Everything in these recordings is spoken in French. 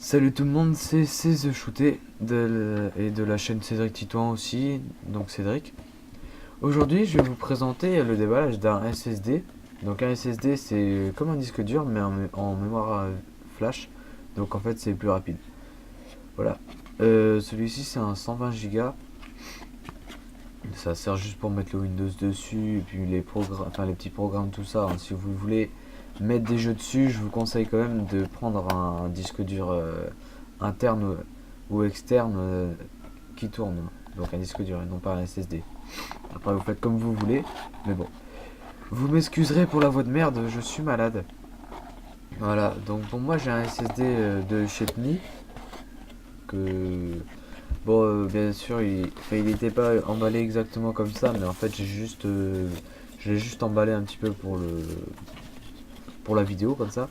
Salut tout le monde, c'est The Shooté et de la chaîne Cédric Titouan aussi, donc Cédric. Aujourd'hui, je vais vous présenter le déballage d'un SSD. Donc un SSD, c'est comme un disque dur, mais en mémoire flash. Donc en fait, c'est plus rapide. Voilà. Celui-ci, c'est un 120 Go. Ça sert juste pour mettre le Windows dessus, et puis les programmes, enfin les petits programmes, tout ça, hein. Si vous voulez mettre des jeux dessus, je vous conseille quand même de prendre un disque dur interne ou externe qui tourne. Donc un disque dur et non pas un SSD. Après vous faites comme vous voulez, mais bon. Vous m'excuserez pour la voix de merde, je suis malade. Voilà, donc pour moi j'ai un SSD de chez Pni que bon, bien sûr, il était pas emballé exactement comme ça, mais en fait, je l'ai juste emballé un petit peu pour la vidéo comme ça.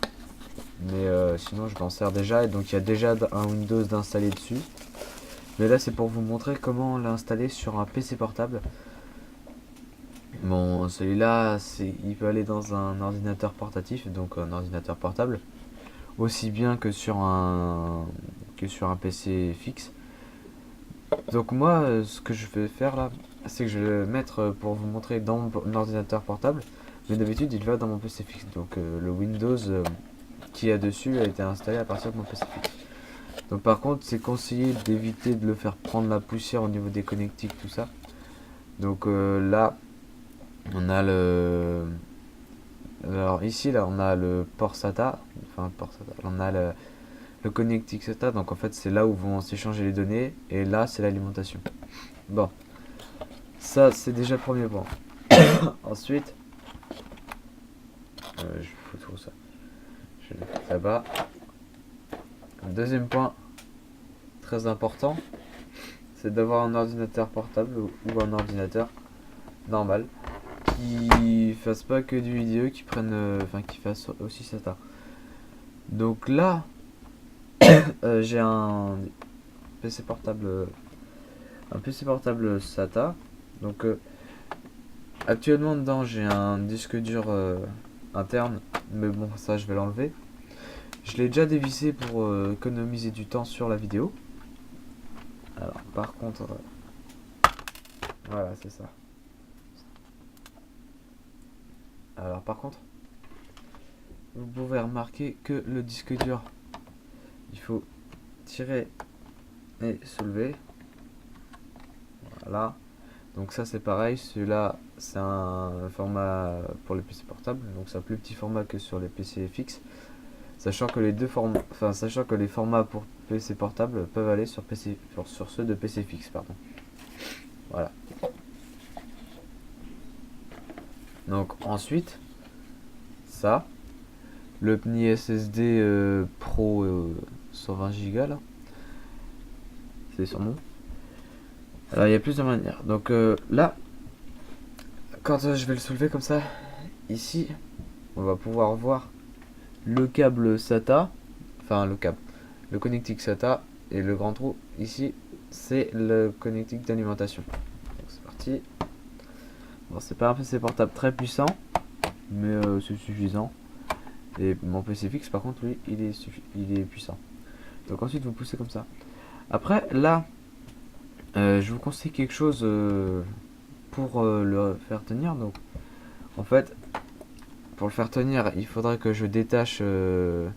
Mais sinon, je m'en sers déjà, et donc il y a déjà un Windows d'installer dessus. Mais là, c'est pour vous montrer comment l'installer sur un PC portable. Bon, celui-là, il peut aller dans un ordinateur portatif, donc un ordinateur portable, aussi bien que sur un PC fixe. Donc moi, ce que je vais faire là, c'est que je vais le mettre pour vous montrer dans mon ordinateur portable. Mais d'habitude, il va dans mon PC fixe. Donc le Windows qui est dessus a été installé à partir de mon PC fixe. Donc par contre, c'est conseillé d'éviter de le faire prendre la poussière au niveau des connectiques, tout ça. Donc là, on a le... Alors ici, là, on a le port SATA. Enfin, le port SATA. On a le connectique SATA. Donc en fait, c'est là où vont s'échanger les données. Et là, c'est l'alimentation. Bon. Ça, c'est déjà le premier point. Ensuite, je fous tout ça. Je le fais là-bas. Le deuxième point, très important, c'est d'avoir un ordinateur portable ou un ordinateur normal qui fasse pas que du vidéo, qui prenne, enfin qui fasse aussi SATA. Donc là, j'ai un PC portable SATA. Donc actuellement dedans j'ai un disque dur interne, mais bon ça je vais l'enlever. Je l'ai déjà dévissé pour économiser du temps sur la vidéo. Alors par contre, voilà c'est ça. Alors par contre, vous pouvez remarquer que le disque dur, il faut tirer et soulever. Voilà. Donc ça c'est pareil, celui-là c'est un format pour les PC portables, donc c'est un plus petit format que sur les PC fixes. Sachant que sachant que les formats pour PC portable peuvent aller sur ceux de PC fixe, pardon. Voilà. Donc ensuite, ça, le PNI SSD Pro 120 Go là, c'est son nom. Alors il y a plusieurs manières. Donc là, quand je vais le soulever comme ça, ici, on va pouvoir voir le câble SATA, enfin le connectique SATA, et le grand trou ici, c'est le connectique d'alimentation. Donc c'est parti. Bon, c'est pas un PC portable très puissant, mais c'est suffisant. Et mon PC fixe, par contre, lui, il est puissant. Donc ensuite, vous poussez comme ça. Après, là, je vous conseille quelque chose pour le faire tenir. Donc, en fait, pour le faire tenir, il faudrait que je détache, je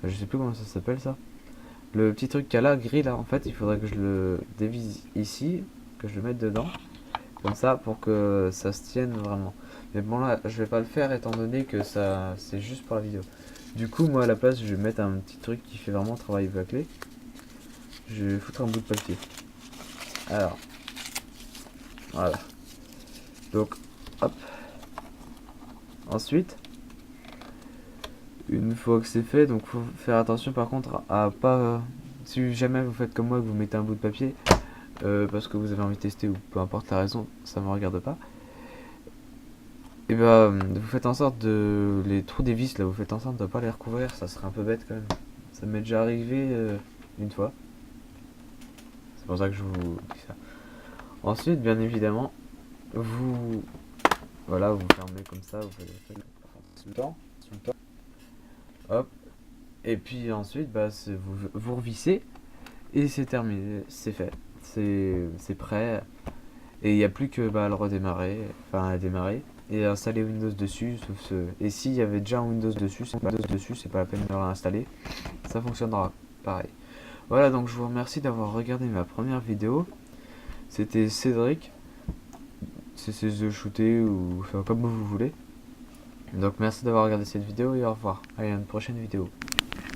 sais plus comment ça s'appelle ça. Le petit truc qu'il y a là, gris là, en fait, il faudrait que je le dévisse ici, que je le mette dedans, comme ça, pour que ça se tienne vraiment. Mais bon là, je vais pas le faire étant donné que ça, c'est juste pour la vidéo. Du coup, moi à la place, je vais mettre un petit truc qui fait vraiment travail bâclé. Je vais foutre un bout de papier. Alors, voilà. Donc, hop. Ensuite, une fois que c'est fait, donc faut faire attention par contre à pas... si jamais vous faites comme moi, que vous mettez un bout de papier, parce que vous avez envie de tester ou peu importe la raison, ça me regarde pas. Et bah, vous faites en sorte de... les trous des vis là, vous faites en sorte de pas les recouvrir, ça serait un peu bête quand même. Ça m'est déjà arrivé une fois. C'est pour ça que je vous dis ça. Ensuite, bien évidemment, vous... Voilà, vous fermez comme ça, vous faites tout le temps. Hop. Et puis ensuite, bah, vous revissez et c'est terminé, c'est fait, c'est prêt. Et il n'y a plus que bah, à le redémarrer, enfin à démarrer et à installer Windows dessus. Et s'il y avait déjà un Windows dessus, c'est pas la peine de le réinstaller, ça fonctionnera pareil. Voilà, donc je vous remercie d'avoir regardé ma première vidéo. C'était Cédric, CC de shooter ou enfin, comme vous voulez. Donc merci d'avoir regardé cette vidéo et au revoir. Allez, à une prochaine vidéo.